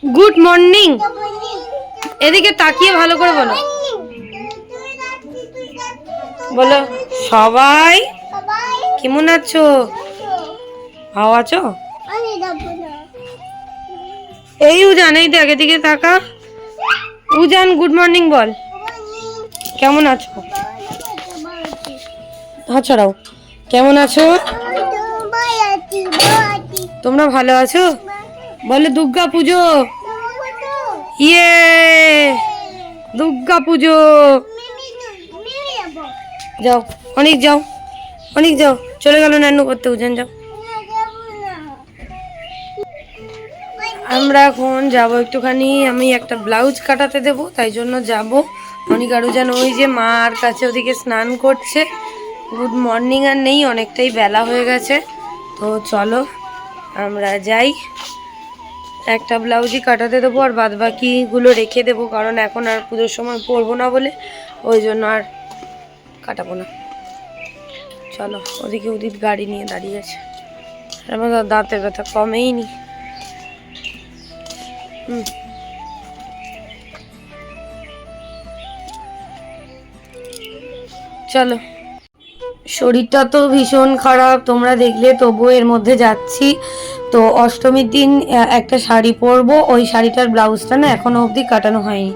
Good morning. এদিকে তাকিয়ে ভালো করে বলো, বলো সবাই কেমন আছো? ভালো আছো? এই উজান, এই দেখ এদিকে তাকা। উজান গুড মর্নিং বল, কেমন আছো? হাত ছড়াও, কেমন আছো? তোমরা ভালো আছো? বলে দুর্গা পুজো, ইয়ে দুর্গা পুজো। যাও অনেক, যাও অনেক, যাও। চলে গেল নানু করতে, উজান যাও। আমরা এখন যাব একটুখানি, আমি একটা ব্লাউজ কাটাতে দেবো, তাই জন্য যাব। অনেক আরও যেন ওই যে মার কাছে ওদিকে স্নান করছে। গুড মর্নিং আর নেই, অনেকটাই বেলা হয়ে গেছে। তো চলো আমরা যাই, একটা ব্লাউজই কাটাতে দেবো আর বাদ বাকিগুলো রেখে দেবো, কারণ এখন আর পুজোর সময় পরবো না বলে, ওই জন্য আর কাটাবো না। চলো, ওদিকে উদিত গাড়ি নিয়ে দাঁড়িয়ে আছে, আমার দাঁতের ব্যথা কমেই নি। চলো, শরীরটা তো ভীষণ খারাপ, তোমরা দেখলে, তবুও এর মধ্যে যাচ্ছি। তো অষ্টমীর দিন একটা শাড়ি পরবো, ওই শাড়িটার ব্লাউজটা না এখনো অবধি কাটানো হয়নি।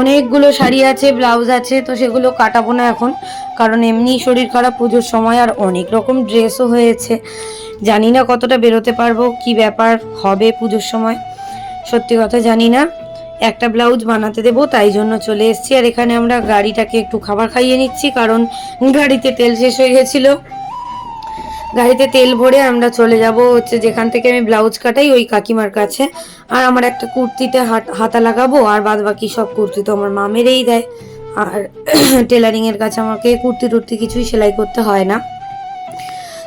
অনেকগুলো শাড়ি আছে, ব্লাউজ আছে, তো সেগুলো কাটাবো না এখন, কারণ এমনি শরীর খারাপ পুজোর সময়, আর অনেক রকম ড্রেসও হয়েছে। জানি না কতটা বেরোতে পারবো, কি ব্যাপার হবে পুজোর সময়, সত্যি কথা জানি না। একটা ব্লাউজ বানাতে দেবো, তাই জন্য চলে এসেছি। আর এখানে আমরা গাড়িটাকে একটু খাবার খাইয়ে নিচ্ছি, কারণ গাড়িতে তেল শেষ হয়ে গেছিলো। গাড়িতে তেল ভরে আমরা চলে যাব হচ্ছে যেখান থেকে আমি ব্লাউজ কাটাই, ওই কাকিমার কাছে। আর আমার একটা কুর্তিতে হাতা লাগাবো, আর বাদ বাকি সব কুর্তি তো আমার মা মেরেই দেয়। আর টেলারিংয়ের কাছে আমাকে কুর্তি টুর্তি কিছুই সেলাই করতে হয় না,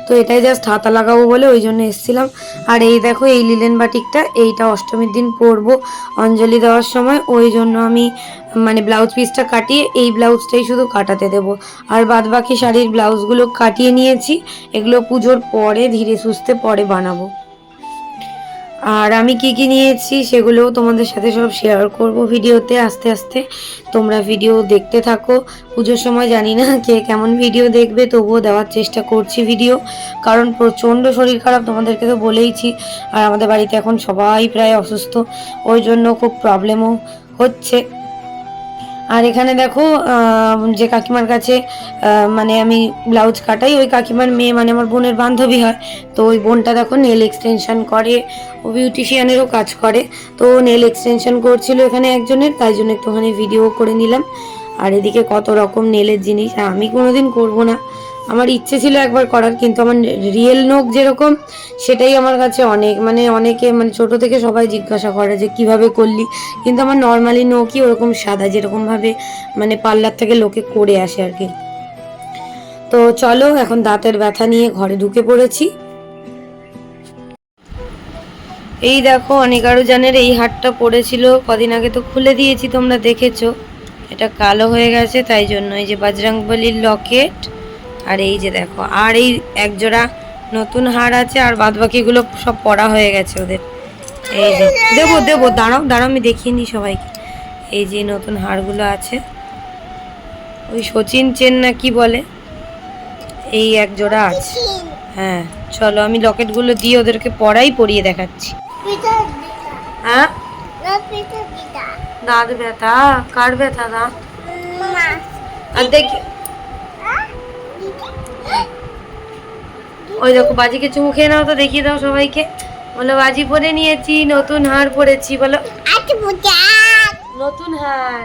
তো এটাই জাস্ট হাতা লাগাবো বলে ওই জন্য এসেছিলাম। আর এই দেখো, এই লিলেন বাটিকটা, এইটা অষ্টমীর দিন পরবো অঞ্জলি দেওয়ার সময়, ওই জন্য আমি মানে ব্লাউজ পিসটা কাটিয়ে এই ব্লাউজটাই শুধু কাটাতে দেবো। আর বাদ বাকি শাড়ির ব্লাউজগুলো কাটিয়ে নিয়েছি, এগুলো পুজোর পরে ধীরে সুস্থে পরে বানাবো। আর আমি কি কি নিয়েছি সেগুলোও তোমাদের সাথে সব শেয়ার করব ভিডিওতে আস্তে আস্তে, তোমরা ভিডিও দেখতে থাকো। পুজোর সময় জানি না কে কেমন ভিডিও দেখবে, তবুও দেওয়ার চেষ্টা করছি ভিডিও, কারণ প্রচণ্ড শরীর খারাপ, তোমাদেরকে তো বলেইছি। আর আমাদের বাড়িতে এখন সবাই প্রায় অসুস্থ, ওই জন্য খুব প্রবলেমও হচ্ছে। আর এখানে দেখো, যে কাকিমার কাছে মানে আমি ব্লাউজ কাটাই, ওই কাকিমার মেয়ে মানে আমার বোনের বান্ধবী হয়। তো ওই বোনটা দেখো নেল এক্সটেনশন করে, ও বিউটিশিয়ানেরও কাজ করে। তো নেল এক্সটেনশন করছিল এখানে একজনের, তাই জন্য একটুখানি ভিডিও করে নিলাম। আর এদিকে কত রকম নেলের জিনিস, আমি কোনোদিন করবো না, আমার ইচ্ছে ছিল একবার করার, কিন্তু আমার রিয়েল নখ যেরকম, সেটাই আমার কাছে অনেক, মানে অনেকে মানে ছোট থেকে সবাই জিজ্ঞাসা করে যে কিভাবে করলি, কিন্তু আমার নর্মালি নখই ওরকম সাদা, যেরকমভাবে মানে পার্লার থেকে লোকে করে আসে আর কি। তো চলো, এখন দাঁতের ব্যথা নিয়ে ঘরে ঢুকে পড়েছি। এই দেখো, অনেকারও জানের এই হারটা পড়েছিল কদিন আগে, তো খুলে দিয়েছি, তোমরা দেখেছো, এটা কালো হয়ে গেছে, তাই জন্য এই যে বজরংবলির লকেট। আর এই যে দেখো, আর এই একজোড়া নতুন হার আছে, আর বাদ বাকিগুলো সব পড়া হয়ে গেছে ওদের। এই যে দেবো দেবো, দাঁড়াও দাঁড়াও, আমি দেখিয়ে নিই সবাইকে। এই যে নতুন হারগুলো আছে, ওই সচিন চেন না কি বলে, এই এক জোড়া আছে। হ্যাঁ চলো, আমি লকেটগুলো দিয়ে ওদেরকে পরিয়ে দেখাচ্ছি। হ্যাঁ, দাঁত ব্যথা, কার ব্যথা দাঁত? আর দেখি, ওই দেখো বাজিকে চুমু খেয়ে নাও তো, দেখিয়ে দাও সবাইকে, বলো বাজি পরে নিয়েছি, নতুন হার পরেছি, বলো নতুন হার।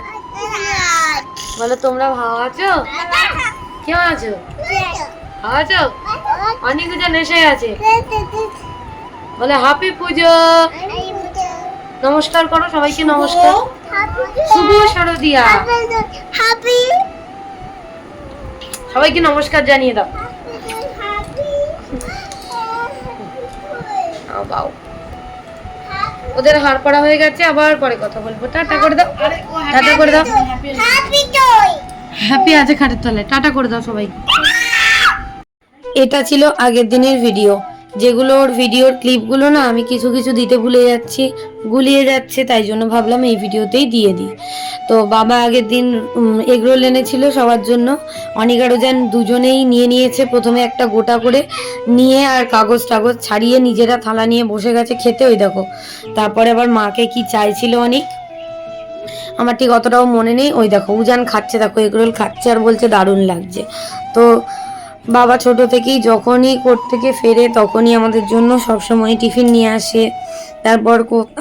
বলো তোমরা ভালো আছো? কেমন আছো? ভালো আছো? অনেক জন এসে আছে, বলে হ্যাপি পুজো, নমস্কার করো সবাইকে, নমস্কার, শুভ শারদিয়া, সবাইকে নমস্কার জানিয়ে দাও। বাও, ওদের হার পড়া হয়ে গেছে, আবার পরে কথা বলবো, টাটা করে দাও, টাটা করে দাও, হ্যাপি আছে খাটের তলায়, টাটা করে দাও সবাই। এটা ছিল আগের দিনের ভিডিও। যেগুলোর ভিডিওর ক্লিপগুলো না আমি কিছু কিছু দিতে ভুলে যাচ্ছি, গুলিয়ে যাচ্ছে, তাই জন্য ভাবলাম এই ভিডিওতেই দিয়ে দিই। তো বাবা আগের দিন এগরোল এনেছিল সবার জন্য, অনিকা রোজান দুজনেই নিয়ে নিয়েছে। প্রথমে একটা গোটা করে নিয়ে আর কাগজ টাগজ ছাড়িয়ে নিজেরা থালা নিয়ে বসে গেছে খেতে, ওই দেখো। তারপরে আবার মাকে কি চাইছিল অনেক, আমার ঠিক অতটাও মনে নেই। ওই দেখো উজান খাচ্ছে, দেখো এগরোল খাচ্ছে আর বলছে দারুণ লাগছে। তো বাবা ছোট থেকেই যখনই কোর্ট থেকে ফেরে তখনই আমাদের জন্য সবসময় টিফিন নিয়ে আসে। তারপর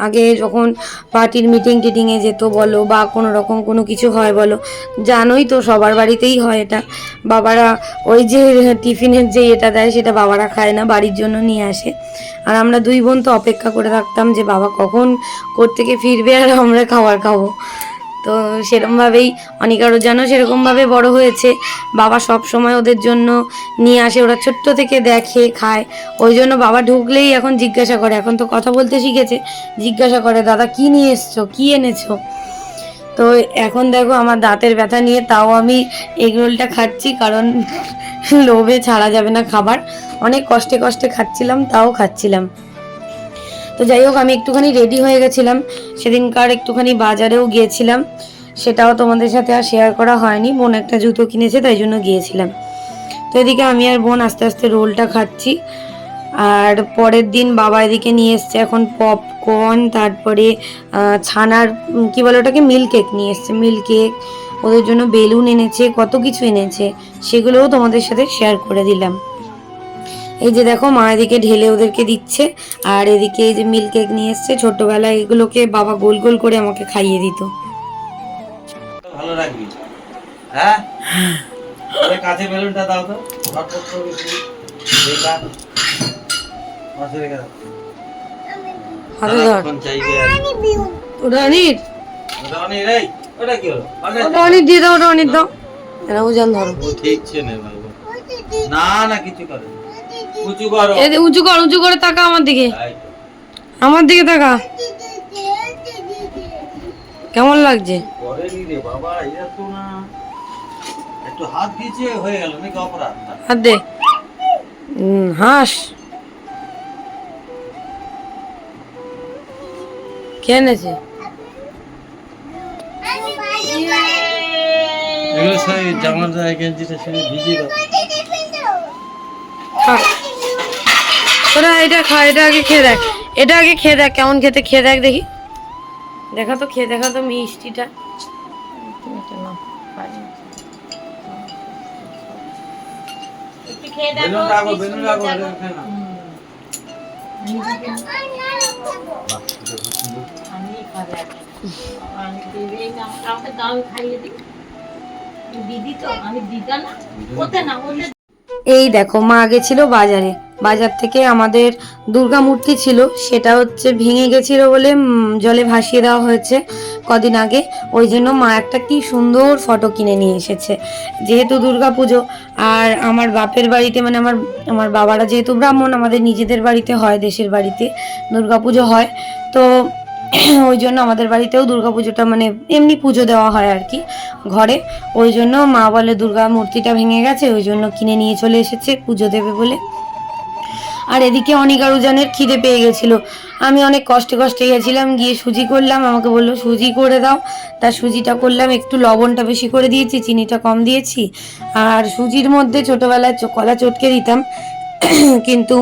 আগে যখন পার্টির মিটিং টিটিংয়ে যেত বলো, বা কোনো রকম কোনো কিছু হয় বলো, জানোই তো সবার বাড়িতেই হয় এটা, বাবারা ওই যে টিফিনের যে এটা দেয় সেটা বাবারা খায় না, বাড়ির জন্য নিয়ে আসে। আর আমরা দুই বোন তো অপেক্ষা করে থাকতাম যে বাবা কখন কোর্ট থেকে ফিরবে আর আমরা খাবার খাবো। তো সেরকমভাবেই অনিকা রোজানও সেরকমভাবে বড় হয়েছে। বাবা সব সময় ওদের জন্য নিয়ে আসে, ওরা ছোট্ট থেকে দেখে খায়। ওই জন্য বাবা ঢুকলেই এখন জিজ্ঞাসা করে, এখন তো কথা বলতে শিখেছে, জিজ্ঞাসা করে দাদা কী নিয়ে এসছো, কী এনেছো। তো এখন দেখো আমার দাঁতের ব্যথা নিয়ে তাও আমি এগরোলটা খাচ্ছি, কারণ লোভে ছাড়া যাবে না খাবার। অনেক কষ্টে কষ্টে খাচ্ছিলাম, তাও খাচ্ছিলাম। তো যাই হোক, আমি একটুখানি রেডি হয়ে গেছিলাম সেদিনকার, একটুখানি বাজারেও গিয়েছিলাম, সেটাও তোমাদের সাথে আর শেয়ার করা হয়নি। বোন একটা জুতো কিনেছে তাই জন্য গিয়েছিলাম। তো এদিকে আমি আর বোন আস্তে আস্তে রোলটা খাচ্ছি। আর পরের দিন বাবা এদিকে নিয়ে এসছে এখন পপকর্ন, তারপরে ছানার কি বলে ওটাকে, মিল্ক কেক নিয়ে এসছে, মিল্ক কেক। ওদের জন্য বেলুন এনেছে, কত কিছু এনেছে, সেগুলোও তোমাদের সাথে শেয়ার করে দিলাম। এই যে দেখো মা এদিকে ঢেলে ওদেরকে দিচ্ছে, আর এদিকে এই যে মিল্ক কেক নিয়ে এসছে। ছোটবেলায় এগুলোকে বাবা গোল গোল করে আমাকে খাইয়ে দিত। ভালো রাখবি, হ্যাঁ ওই কাছে বেলুনটা দাও তো, হাতে ধর, ওটা অনির, ওটা কি হলো, ওটা অনির দিয়ে দাও, ওটা অনির দাও, এটা উজান ধরো। ঠিক ছে না না কিছু করে, উঁচু করো, উঁচু কর, উঁচু করে তাকা আমার দিকে, আমার দিকে তাকা। কেমন লাগছে? বাবা এটা তো না, একটু হাত দিয়েছে হয়ে গেল নাকি অপরাধ? হাত দে, হাস। কে এনেছে? এগুলো সব জামার গেঞ্জিটা সে ভিজিয়ে দাও। তোরা এটা খা, এটা আগে খেয়ে দেখ, এটা আগে খেয়ে দেখ কেমন খেতে, খেয়ে দেখ দেখি, দেখা তো, খেয়ে দেখা তো মিষ্টিটা। এই দেখো মা গেছিল বাজারে, বাজার থেকে আমাদের দুর্গা মূর্তি ছিল, সেটা হচ্ছে ভেঙে গেছিল বলে জলে ভাসিয়ে দেওয়া হয়েছে কদিন আগে। ওই জন্য মা একটা কি সুন্দর ফটো কিনে নিয়ে এসেছে। যেহেতু দুর্গা পুজো, আর আমার বাপের বাড়িতে মানে আমার বাবারা যেহেতু ব্রাহ্মণ, আমাদের নিজেদের বাড়িতে হয়, দেশের বাড়িতে দুর্গা পুজো হয়। তো ওই জন্য আমাদের বাড়িতেও দুর্গা পুজোটা মানে এমনি পুজো দেওয়া হয় আর কি ঘরে। ওই জন্য মা বলে দুর্গা মূর্তিটা ভেঙে গেছে, ওই জন্য কিনে নিয়ে চলে এসেছে পুজো দেবে বলে। আর এদিকে অনিকা রুজানের খিদে পেয়ে গেছিলো, আমি অনেক কষ্টে কষ্টে গেছিলাম, গিয়ে সুজি করলাম, আমাকে বললো সুজি করে দাও। তার সুজিটা করলাম, একটু লবণটা বেশি করে দিয়েছি, চিনিটা কম দিয়েছি। আর সুজির মধ্যে ছোটোবেলায় কলা চটকে দিতাম, কিন্তু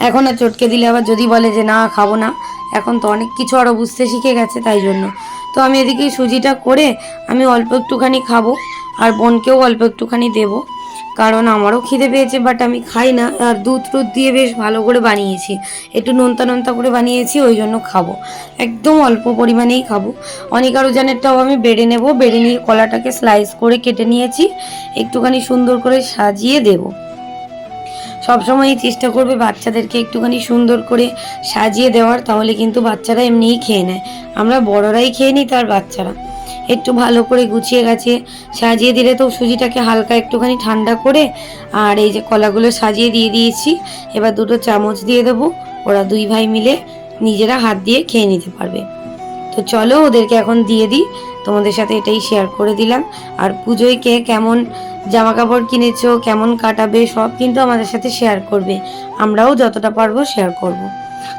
এখন আর চটকে দিলে আবার যদি বলে যে না খাবো না, এখন তো অনেক কিছু আরও বুঝতে শিখে গেছে, তাই জন্য। তো আমি এদিকে সুজিটা করে আমি অল্প একটুখানি খাবো, আর বোনকেও অল্প একটুখানি দেবো, কারণ আমারও খিদে পেয়েছে, বাট আমি খাই না। আর দুধ টুধ দিয়ে বেশ ভালো করে বানিয়েছি, একটু নোনতা নোনতা করে বানিয়েছি, ওই জন্য খাবো, একদম অল্প পরিমাণেই খাবো। অনিকা রুজানেরটাও আমি বেড়ে নেব, বেড়ে নিয়ে কলাটাকে স্লাইস করে কেটে নিয়েছি, একটুখানি সুন্দর করে সাজিয়ে দেবো। সবসময়ই চেষ্টা করবে বাচ্চাদেরকে একটুখানি সুন্দর করে সাজিয়ে দেওয়ার, তাহলে কিন্তু বাচ্চারা এমনিই খেয়ে নেয়। আমরা বড়রাই খেয়ে নিই, তার বাচ্চারা একটু ভালো করে গুছিয়ে গাছিয়ে সাজিয়ে দিলে তো সুজিটাকে হালকা একটুখানি ঠান্ডা করে, আর এই যে কলাগুলো সাজিয়ে দিয়ে দিয়েছি, এবার দুটো চামচ দিয়ে দেবো, ওরা দুই ভাই মিলে নিজেরা হাত দিয়ে খেয়ে নিতে পারবে। তো চলো ওদেরকে এখন দিয়ে দিই, তোমাদের সাথে এটাই শেয়ার করে দিলাম। আর পুজোয় কে কেমন জামা কাপড় কিনেছো, কেমন কাটাবে, সব কিন্তু আমাদের সাথে শেয়ার করবে। আমরাও যতটা পারবো শেয়ার করব।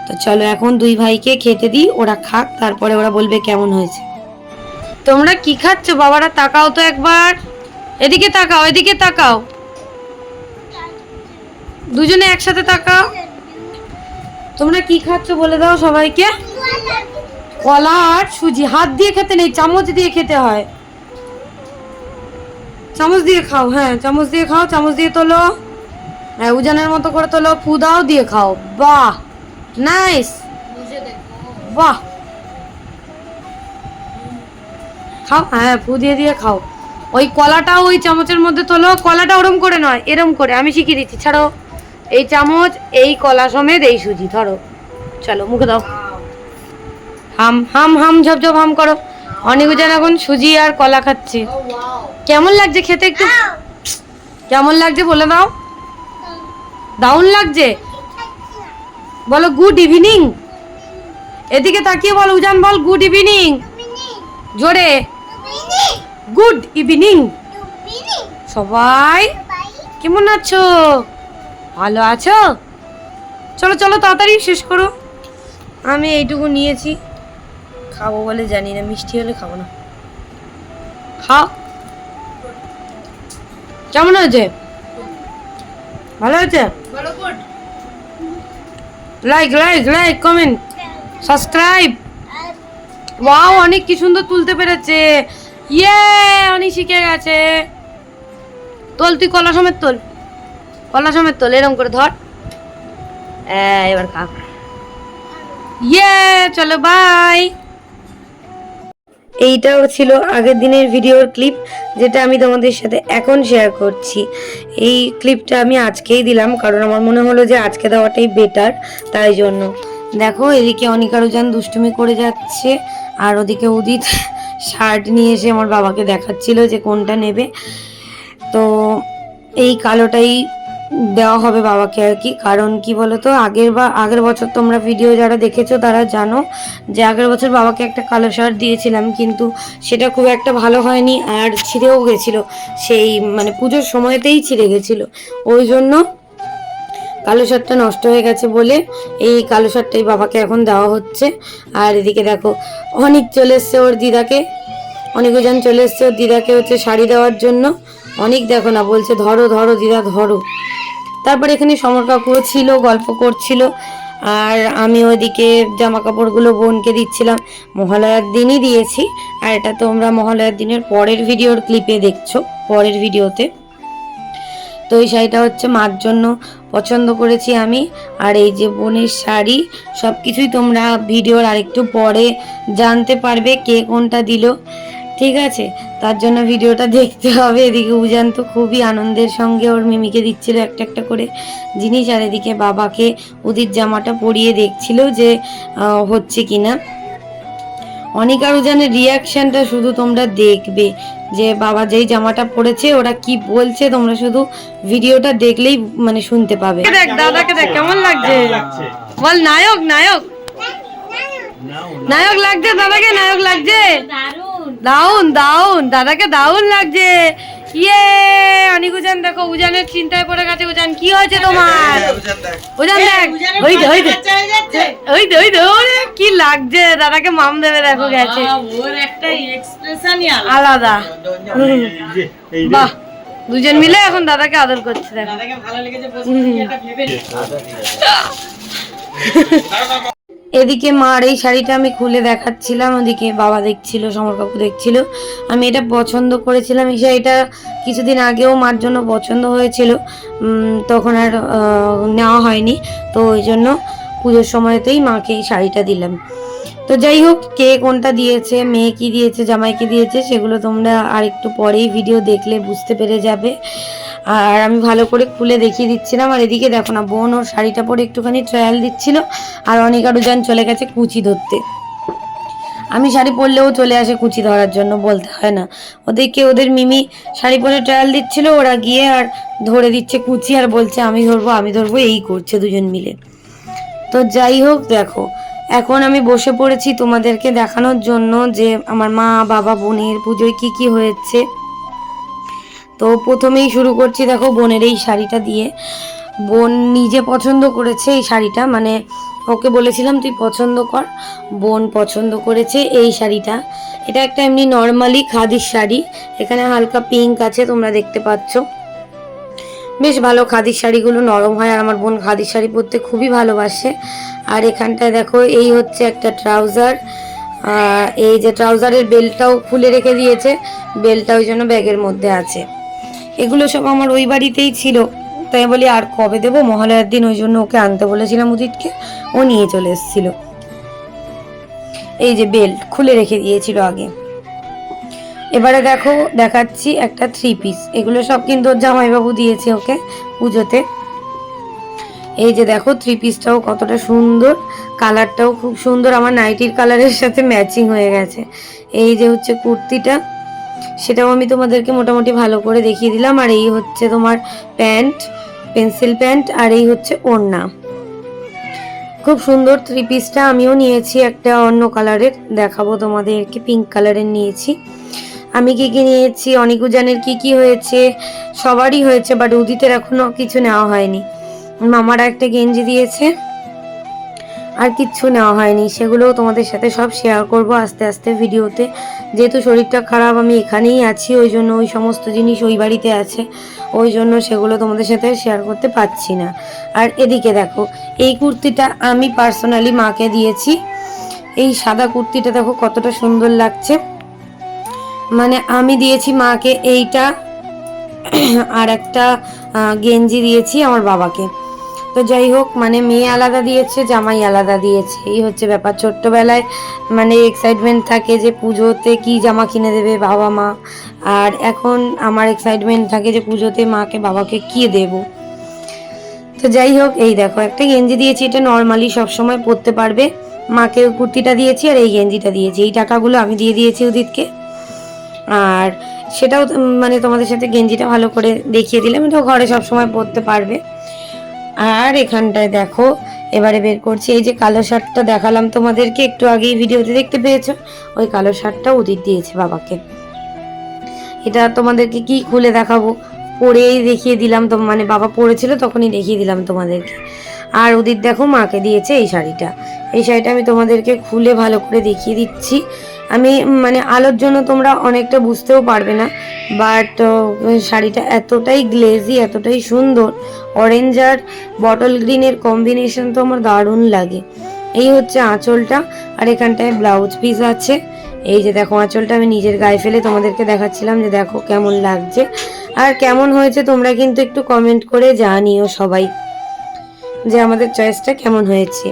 তো চলো এখন দুই ভাইকে খেতে দিই, ওরা খাক, তারপরে ওরা বলবে কেমন হয়েছে। তোমরা কি খাচ্ছ বাবারা? তাকাও তো একবার, এদিকে তাকাও, এদিকে তাকাও, দুজনে একসাথে তাকাও। তোমরা কি খাচ্ছ বলে দাও সবাইকে। কলা আর সুজি। হাত দিয়ে খেতে নেই, চামচ দিয়ে খেতে হয়। চামচ দিয়ে খাও, হ্যাঁ চামচ দিয়ে খাও, চামচ দিয়ে তোলো, হ্যাঁ উজানের মতো করে তোলো, ফু দাও, দিয়ে খাও। বাহ, নাইস, বাহ, খাও, হ্যাঁ ফু দিয়ে দিয়ে খাও। ওই কলাটাও ওই চামচের মধ্যে তোলো, কলাটা ওরম করে নয়, এরম করে, আমি শিখিয়ে দিচ্ছি, ছাড়ো। এই চামচ, এই কলা সমেত এই সুজি ধরো, চলো মুখে দাও, হাম হাম হাম ঝপঝপ হাম করো। অনেক উজান এখন সুজি আর কলা খাচ্ছে। কেমন লাগছে খেতে একটু, কেমন লাগছে বলে দাও। দারুণ লাগছে, বলো গুড ইভিনিং। এদিকে তাকিয়ে বল, উজান বল গুড ইভিনিং জোরে, গুড ইভিনিং। সবাই কেমন আছো? ভালো আছো? চলো চলো তাড়াতাড়ি শেষ করো। আমি এইটুকু নিয়েছি, খাবো বলে জানি না, মিষ্টি হলে খাবো না। খাও, কেমন হয়েছে? ভালো হয়েছে? Like like like comment subscribe. Wow, অনেক কি সুন্দর তুলতে পেরেছে। ইয়ে, অনেক শিখে গেছে। তোল, তুই কলা সমেত তোল, কলা সমেত তোল, এরকম করে ধর। এবার খা। ইয়ে, চলো বাই। এইটাও ছিল আগের দিনের ভিডিওর ক্লিপ, যেটা আমি তোমাদের সাথে এখন শেয়ার করছি। এই ক্লিপটা আমি আজকেই দিলাম, কারণ আমার মনে হলো যে আজকে দেওয়াটাই বেটার, তাই জন্য। দেখো এদিকে অনিকা রুজান দুষ্টুমি করে যাচ্ছে, আর ওদিকে উদিত শার্ট নিয়ে এসে আমার বাবাকে দেখাচ্ছিল যে কোনটা নেবে। তো এই কালোটাই দেওয়া হবে বাবাকে আর কি। কারণ কি বলতো, আগের বছর তোমরা ভিডিও যারা দেখেছো তারা জানো যে আগের বছর বাবাকে একটা কালো শার্ট দিয়েছিলাম, কিন্তু সেটা খুব একটা ভালো হয়নি, আর ছিঁড়েও গেছিলো, সেই মানে পুজোর সময়তেই ছিঁড়ে গেছিলো। ওই জন্য কালো শার্টটা নষ্ট হয়ে গেছে বলে এই কালো শার্টটাই বাবাকে এখন দেওয়া হচ্ছে। আর এদিকে দেখো অনেক চলে এসছে ওর দিদাকে, অনেকজন চলে এসছে ওর দিদাকে হচ্ছে শাড়ি দেওয়ার জন্য। অনেক দেখো না বলছে ধরো ধরো দিদা ধরো। তারপর এখানে সমর কাকুও ছিল, গল্প করছিল, আর আমি ওইদিকে জামা কাপড়গুলো বোনকে দিচ্ছিলাম। মহালয়ার দিনই দিয়েছি, আর এটা তোমরা মহালয়ার দিনের পরের ভিডিওর ক্লিপে দেখছো, পরের ভিডিওতে। তো এই শাড়িটা হচ্ছে মার জন্য পছন্দ করেছি আমি, আর এই যে বোনের শাড়ি, সব কিছুই তোমরা ভিডিওর আরেকটু পরে জানতে পারবে কে কোনটা দিল, ঠিক আছে? তার জন্য ভিডিওটা দেখতে হবে। এদিকে উজান তো খুবই আনন্দের সঙ্গে ওর মিমিকে দিচ্ছিল একটা একটা করে জিনিস, আর এদিকে বাবাকে উদিত জামাটা পরিয়ে দেখছিল যে হচ্ছে কিনা। অনিকা উজানের রিয়াকশনটা শুধু তোমরা দেখবে, যে বাবা যেই জামাটা পরেছে ওরা কি বলছে, তোমরা শুধু ভিডিওটা দেখলেই মানে শুনতে পাবে। দেখ দাদাকে, দেখ কেমন লাগছে, বল নায়ক নায়ক নায়ক লাগছে দাদাকে, নায়ক লাগছে, দাউন দাউন, দাদাকে দাউন লাগছে। ইয়ে, অনেক উজান দেখো, উজানের চিন্তায় পড়ে গেছে। উজান কি হয়েছে তোমার? উজান দেখ, ওই ওই ওই ওই ওই কি লাগছে, দাদাকে মাম দেবে দেখো গেছে, ওর একটা এক্সপ্রেশনই আলাদা। বাহ, দুজন মিলে এখন দাদাকে আদর করছে, দেখো দাদাকে ভালো লেগেছে, এটা ভেবে এদিকে মার এই শাড়িটা আমি খুলে দেখাচ্ছিলাম, ওদিকে বাবা দেখছিল, সমর কাকু দেখছিল। আমি এটা পছন্দ করেছিলাম, এই শাড়িটা কিছুদিন আগেও মার জন্য পছন্দ হয়েছিল, তখন আর নেওয়া হয়নি, তো ওই জন্য পুজোর সময়তেই মাকে এই শাড়িটা দিলাম। তো যাই হোক, কে কোনটা দিয়েছে, মেয়ে কি দিয়েছে, জামাই কি দিয়েছে, সেগুলো তোমরা আর একটু পরেই ভিডিও দেখলে বুঝতে পেরে যাবে। আর আমি ভালো করে খুলে দেখিয়ে দিচ্ছিলাম। আর এদিকে দেখো না, বোন ওর শাড়িটা পরে একটুখানি ট্রায়াল দিচ্ছিল, আর অনিকা রুজান চলে গেছে কুচি ধরতে। আমি শাড়ি পরলেও চলে আসে কুচি ধরার জন্য, বলতে হয় না। ওদেরকে ওদের মিমি শাড়ি পরে ট্রায়াল দিচ্ছিল, ওরা গিয়ে আর ধরে দিচ্ছে কুচি, আর বলছে আমি ধরবো আমি ধরবো, এই করছে দুজন মিলে। তো যাই হোক, দেখো এখন আমি বসে পড়েছি তোমাদেরকে দেখানোর জন্য যে আমার মা বাবা বোনের পুজোয় কি কি হয়েছে। তো প্রথমেই শুরু করছি দেখো বোনের এই শাড়িটা দিয়ে। বোন নিজে পছন্দ করেছে এই শাড়িটা, মানে ওকে বলেছিলাম তুই পছন্দ কর, বোন পছন্দ করেছে এই শাড়িটা। এটা একটা এমনি নর্মালি খাদির শাড়ি, এখানে হালকা পিঙ্ক আছে তোমরা দেখতে পাচ্ছ। বেশ ভালো, খাদির শাড়িগুলো নরম হয় আর আমার বোন খাদির শাড়ি পরতে খুবই ভালোবাসে। আর এখানটায় দেখো এই হচ্ছে একটা ট্রাউজার, এই যে ট্রাউজারের বেল্টটাও খুলে রেখে দিয়েছে, বেল্টটা ওই জন্য ব্যাগের মধ্যে আছে। এগুলো সব আমার ওই বাড়িতেই ছিল, তাই বলি আর কবে দেবো, মহালয়ার দিন, ওই জন্য ওকে আনতে বলেছিলাম উদিতকে, ও নিয়ে চলে এসেছিল। এই যে বেল্ট খুলে রেখে দিয়েছিল আগে। এবারে দেখো দেখাচ্ছি একটা 3 পিস, এগুলো সব কিন্তু ওর জামাইবাবু দিয়েছে ওকে পুজোতে। এই যে দেখো 3 পিসটাও কতটা সুন্দর, কালারটাও খুব সুন্দর, আমার নাইটির কালারের সাথে ম্যাচিং হয়ে গেছে। এই যে হচ্ছে কুর্তিটা, সেটাও আমি তোমাদেরকে মোটামুটি ভালো করে দেখিয়ে দিলাম। আর এই হচ্ছে তোমার প্যান্ট, পেন্সিল প্যান্ট, আর এই হচ্ছে ওড়না। খুব সুন্দর 3 পিসটা। আমিও নিয়েছি একটা অন্য কালারের, দেখাবো তোমাদেরকে, পিঙ্ক কালারের নিয়েছি। আমি কি কি নিয়েছি, অনিকুজানের কি কি হয়েছে, সবারই হয়েছে, বাট উদিতের এখনো কিছু নেওয়া হয়নি। মামারা একটা গেঞ্জি দিয়েছে, আর কিচ্ছু নেওয়া হয়নি, সেগুলোও তোমাদের সাথে সব শেয়ার করব আস্তে আস্তে ভিডিওতে। যেহেতু শরীরটা খারাপ, আমি এখানেই আছি, ওই জন্য ওই সমস্ত জিনিস ওই বাড়িতে আছে, ওই জন্য সেগুলো তোমাদের সাথে শেয়ার করতে পারছি না। আর এদিকে দেখো এই কুর্তিটা আমি পার্সোনালি মাকে দিয়েছি। এই সাদা কুর্তিটা দেখো কতটা সুন্দর লাগছে, মানে আমি দিয়েছি মাকে এইটা, আর একটা গেঞ্জি দিয়েছি আমার বাবাকে। তো যাই হোক, মানে মেয়ে আলাদা দিয়েছে, জামাই আলাদা দিয়েছে, এই হচ্ছে ব্যাপার। ছোট্টবেলায় মানে এক্সাইটমেন্ট থাকে যে পুজোতে কি জামা কিনে দেবে বাবা মা, আর এখন আমার এক্সাইটমেন্ট থাকে যে পুজোতে মাকে বাবাকে কি দেব। তো যাই হোক, এই দেখো একটা গেঞ্জি দিয়েছি, এটা নর্মালি সবসময় পরতে পারবে। মাকে কুর্তিটা দিয়েছি আর এই গেঞ্জিটা দিয়েছি, এই টাকাগুলো আমি দিয়ে দিয়েছি উদিতকে। আর সেটাও মানে তোমাদের সাথে গেঞ্জিটা ভালো করে দেখিয়ে দিলাম, এটাও ঘরে সবসময় পরতে পারবে। আর এখানটায় দেখো এবারে বের করছি, এই যে কালো শার্টটা দেখালাম তোমাদেরকে একটু আগেই ভিডিওতে দেখতে পেয়েছো, ওই কালো শার্টটা উদিত দিয়েছে বাবাকে। এটা তোমাদেরকে কি খুলে দেখাবো, পরেই দেখিয়ে দিলাম, তো মানে বাবা পরেছিল তখনই দেখিয়ে দিলাম তোমাদেরকে। আর উদিত দেখো মাকে দিয়েছে এই শাড়িটা, এই শাড়িটা আমি তোমাদেরকে খুলে ভালো করে দেখিয়ে দিচ্ছি। আমি মানে আলোর জন্য তোমরা অনেকটা বুঝতেও পারবে না, বাট শাড়িটা এতটাই গ্লেজি, এতটাই সুন্দর, অরেঞ্জ আর বটল গ্রিনের কম্বিনেশন তো আমার দারুণ লাগে। এই হচ্ছে আঁচলটা, আর এখানটায় ব্লাউজ পিস আছে। এই যে দেখো আঁচলটা আমি নিজের গায়ে ফেলে তোমাদেরকে দেখাচ্ছিলাম যে দেখো কেমন লাগছে, আর কেমন হয়েছে তোমরা কিন্তু একটু কমেন্ট করে জানিও সবাই যে আমাদের চয়েসটা কেমন হয়েছে।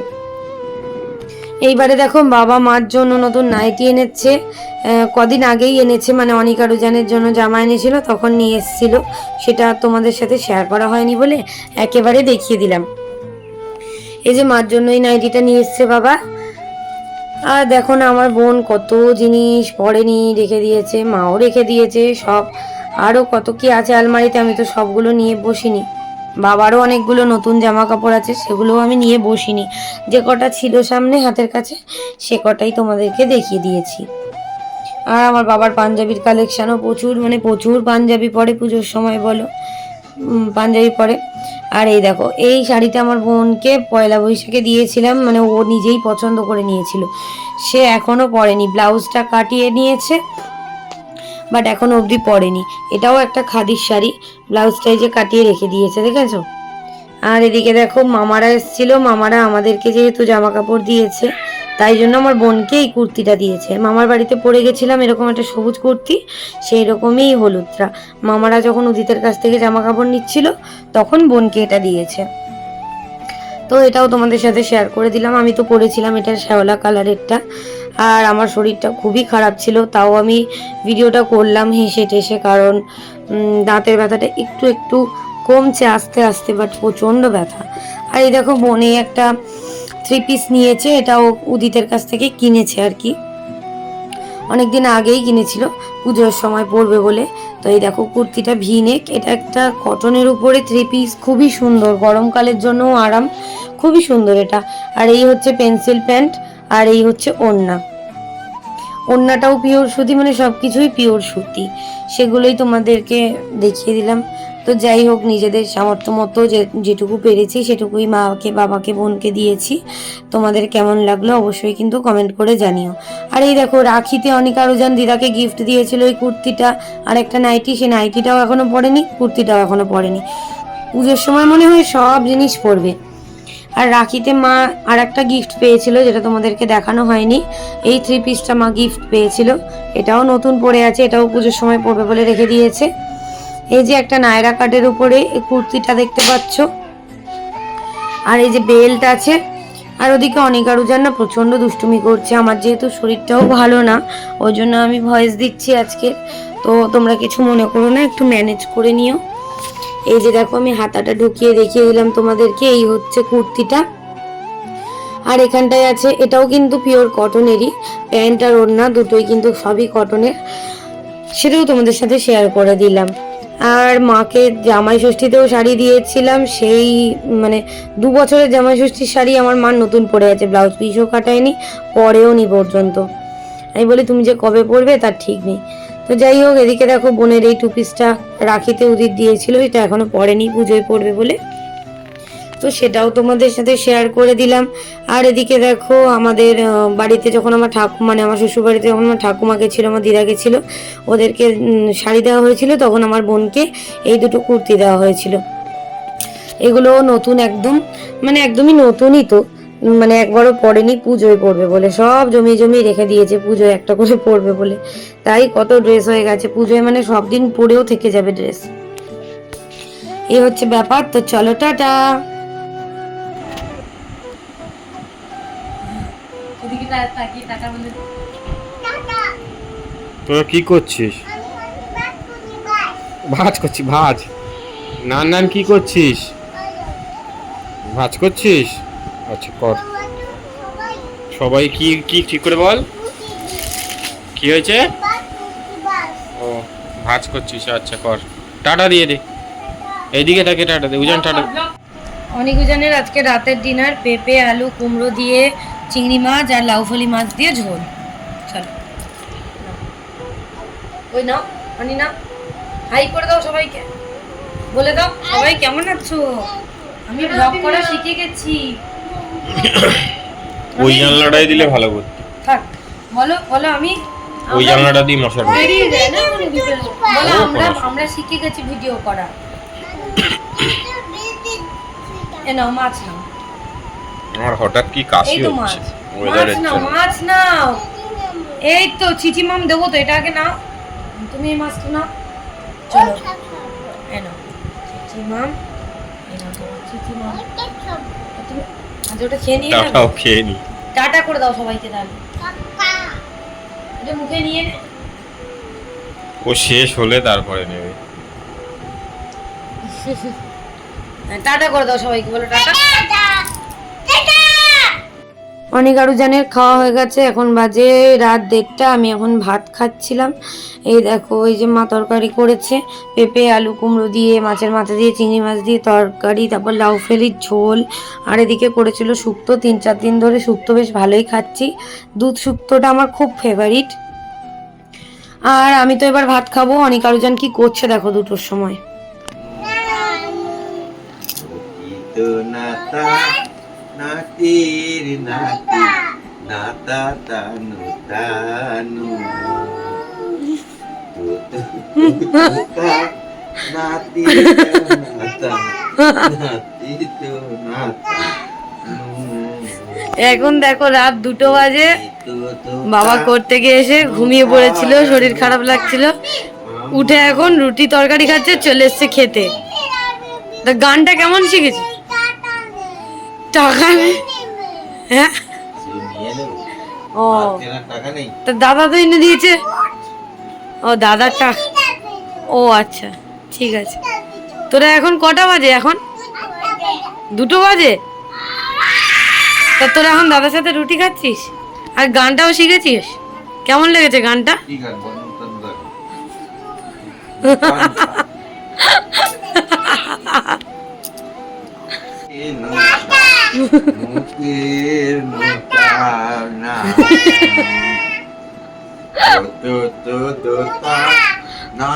এইবারে দেখো বাবা মার জন্য নতুন নাইটি এনেছে, কদিন আগেই এনেছে, মানে অনিকা রুজানের জন্য জামা এনেছিল, তখন নিয়ে এসেছিল, সেটা তোমাদের সাথে শেয়ার করা হয়নি বলে একেবারে দেখিয়ে দিলাম। এই যে মার জন্য এই নাইটিটা নিয়ে এসছে বাবা। আর দেখো না আমার বোন কত জিনিস পরেনি রেখে দিয়েছে, মাও রেখে দিয়েছে সব, আরও কত কি আছে আলমারিতে, আমি তো সবগুলো নিয়ে বসিনি। বাবারও অনেকগুলো নতুন জামা কাপড় আছে, সেগুলোও আমি নিয়ে বসিনি, যে কটা ছিল সামনে হাতের কাছে সে কটাই তোমাদেরকে দেখিয়ে দিয়েছি। আর আমার বাবার পাঞ্জাবির কালেকশানও প্রচুর, মানে প্রচুর পাঞ্জাবি পরে পুজোর সময় বলো, পাঞ্জাবি পরে। আর এই দেখো এই শাড়িটা আমার বোনকে পয়লা বৈশাখে দিয়েছিলাম, মানে ও নিজেই পছন্দ করে নিয়েছিল, সে এখনও পরেনি, ব্লাউজটা কাটিয়ে নিয়েছে বাট এখনও অবধি পরেনি। এটাও একটা খাদির শাড়ি, ব্লাউজটাই যে কাটিয়ে রেখে দিয়েছে, দেখেছো। আর এদিকে দেখো মামারা এসেছিল, মামারা আমাদেরকে যেহেতু জামা কাপড় দিয়েছে তাই জন্য আমার বোনকে এই কুর্তিটা দিয়েছে। মামার বাড়িতে পরে গেছিলাম এরকম একটা সবুজ কুর্তি, সেই রকমই হলুদটা, মামারা যখন উদিতের কাছ থেকে জামা কাপড় নিচ্ছিল তখন বোনকে এটা দিয়েছে। তো এটাও তোমাদের সাথে শেয়ার করে দিলাম। আমি তো পরেছিলাম এটা শ্যাওলা কালারেরটা, আর আমার শরীরটা খুবই খারাপ ছিল, তাও আমি ভিডিওটা করলাম হেসে টেসে, কারণ দাঁতের ব্যথাটা একটু একটু কমছে আস্তে আস্তে, বাট প্রচণ্ড ব্যথা। আর এই দেখো বোনে একটা 3 পিস নিয়েছে, এটাও উদিতের কাছ থেকে কিনেছে আর কি, অনেকদিন আগেই কিনেছিল পুজোর সময় পরবে বলে। তো এই দেখো কুর্তিটা ভিনেক, এটা একটা কটনের উপরে 3 পিস, খুবই সুন্দর, গরমকালের জন্য আরাম, খুবই সুন্দর এটা। আর এই হচ্ছে পেন্সিল প্যান্ট, আর এই হচ্ছে ওড়না। ওড়নাটাও পিওর সুতি, মানে সব কিছুই পিওর সুতি, সেগুলোই তোমাদেরকে দেখিয়ে দিলাম। তো যাই হোক, নিজেদের সামর্থ্য মতো যেটুকু পেরেছি সেটুকুই মাকে, বাবাকে, বোনকে দিয়েছি। তোমাদের কেমন লাগলো অবশ্যই কিন্তু কমেন্ট করে জানিও। আর এই দেখো, রাখিতে অনেক আরো জন দিদাকে গিফট দিয়েছিল এই কুর্তিটা আর একটা নাইটি, সেই নাইটিটাও এখনো পরেনি, কুর্তিটাও এখনো পরেনি। পুজোর সময় মনে হয় সব জিনিস পরবে। আর রাখিতে মা আর একটা গিফট পেয়েছিল, যেটা তোমাদেরকে দেখানো হয়নি। এই 3 পিসটা মা গিফট পেয়েছিল, এটাও নতুন পরে আছে, এটাও পুজোর সময় পরবে বলে রেখে দিয়েছে। এই যে একটা নায়রা কাটের উপরে এই কুর্তিটা দেখতে পাচ্ছ, আর এই যে বেল্ট আছে। আর ওদিকে অনেক আরো জান না প্রচণ্ড দুষ্টুমি করছে। আমার যেহেতু শরীরটাও ভালো না, ওই জন্য আমি ভয়েস দিচ্ছি আজকে, তো তোমরা কিছু মনে করো না, একটু ম্যানেজ করে নিও। এই যে দেখো, আমি হাতাটা ঢুকিয়ে দেখিয়ে দিলাম তোমাদেরকে, এই হচ্ছে কুর্তিটা। আর এখানটায় আছে, এটাও কিন্তু পিওর কটনেরই, প্যান্ট আর ওড়না দুটোই কিন্তু সবই কটনের, সেটাও তোমাদের সাথে শেয়ার করে দিলাম। আর মাকে জামাই ষষ্ঠীতেও শাড়ি দিয়েছিলাম, সেই মানে 2 বছরের জামাই ষষ্ঠীর শাড়ি আমার মা নতুন পরে আছে, ব্লাউজ পিসও কাটায়নি, পরেও নি পর্যন্ত। আমি বলি তুমি যে কবে পরবে তার ঠিক নেই। তো যাই হোক, এদিকে দেখো বোনের এই 2 পিসটা রাখিতে উদিত দিয়েছিল, এটা এখনো পরেনি, পুজোয় পরবে বলে, তো সেটাও তোমাদের সাথে শেয়ার করে দিলাম। আর এদিকে দেখো, আমাদের বাড়িতে যখন আমার মানে আমার শ্বশুর বাড়িতে যখন আমার ঠাকুমা গেছিলো, আমার দিদা গেছিলো, ওদেরকে শাড়ি দেওয়া হয়েছিল, তখন আমার বোনকে এই 2টো কুর্তি দেওয়া হয়েছিল। এগুলো নতুন একদম, মানে একদমই নতুনই, তো মানে একবারও পরেনি, পুজোয় পরবে বলে সব জমিয়ে জমিয়ে রেখে দিয়েছে, পুজোয় একটা করে পরবে বলে। তাই কত ড্রেস হয়ে গেছে পুজোয়, মানে সব দিন পরেও থেকে যাবে ড্রেস। এই হচ্ছে ব্যাপার। তো চলো, টাটা। তোরা কি করছিস? ভাজ করছিস? ভাজ? নান নান কি করছিস? ভাজ করছিস? আচ্ছা কর। সবাই কি কি ঠিক করে বল, কি হয়েছে? ও, ভাজ করছিস, আচ্ছা কর। টাটা দিয়ে দে, এইদিকে তাকে টাটা দে। উজান টাটা। অনেক উজানের আজকে রাতের ডিনার পেঁপে, আলু, কুমড়ো দিয়ে চিংড়ি মাছ আর লাউফলি মাছ দিয়ে ঝোল। চলো, ওই নাও অনি না, হাই করে দাও সবাইকে, বলে দাও সবাই কেমন আছো। আমি ব্লগ করা শিখে গেছি। ওই জানলাটাই দিলে ভালো করতে। থাক, বলো বলো, আমি ওই জানলাটা দিয়ে মশা ঢুকে। বেরিয়ে যায় না বলো, আমরা শিখে গেছি ভিডিও করা। এ নাও মাছ নাও। আমার হঠাৎ কি কাশি এই তো হচ্ছে মাছ, ওয়েদারের নাও জন্য। মাছ নাও। এই তো চিচি মাম দেবো তো, এটা আগে নাও, তুমি এই মাছটা নাও। চলো, এই নাও চিচি মাম, এই নাও তোমার চিচি মাম। তুমি আজ ওটা খেয়ে নিয়ে যাবে, টাটাও খেয়ে নি। টাটা করে দাও সবাইকে তাহলে, এটা মুখে নিয়ে নে। ও শেষ হলে তারপরে নেবে। টাটা করে দাও সবাইকে, বলো টাটা। অনেক আরো জানের খাওয়া হয়ে গেছে, এখন বাজে রাত 1:30। আমি এখন ভাত খাচ্ছিলাম। এই দেখো, এই যে মা তরকারি করেছে, পেঁপে, আলু, কুমড়ো দিয়ে, মাছের মাথা দিয়ে, চিংড়ি মাছ দিয়ে তরকারি, তারপর লাউ ফেলির ঝোল। আর এদিকে করেছিল শুক্তো, 3-4 দিন ধরে শুক্তো বেশ ভালোই খাচ্ছি, দুধ শুক্তোটা আমার খুব ফেভারিট। আর আমি তো এবার ভাত খাবো। অনেক আরো জান কি করছে দেখো 2টোর সময়। তো নাতা নাতির নাতি নাতা তানু তানু নাতি নাতা নাতি তো নাতা। এখন দেখো রাত 2টো বাজে, বাবা করতে গিয়ে এসে ঘুমিয়ে পড়েছিল, শরীর খারাপ লাগছিল, উঠে এখন রুটি তরকারি খাচ্ছে, চলে এসছে খেতে। তা গানটা কেমন শিখেছে? টাকা নেই? হ্যাঁ, ও টাকা নেই, তা দাদা তো এনে দিয়েছে। ও দাদা টাকা, ও আচ্ছা ঠিক আছে। তোরা এখন কটা বাজে? এখন 2টো বাজে। তা তোরা এখন দাদার সাথে রুটি খাচ্ছিস আর গানটাও শিখেছিস? কেমন লেগেছে গানটা? কি গান বল মুখের তো তো তো তা না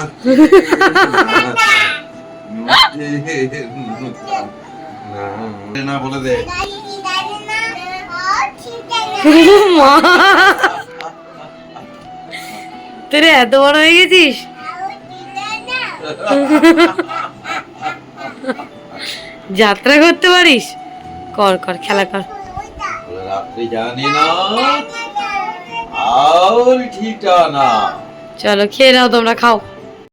না বলে দে মা তোরে এত বড় হয়ে গেছিস? যাত্রা করতে পারিস? কর কর, খেলা কর। রাত্রি জানি না আর ঠিকানা। চলো খেয়ে নাও, তোমরা খাও।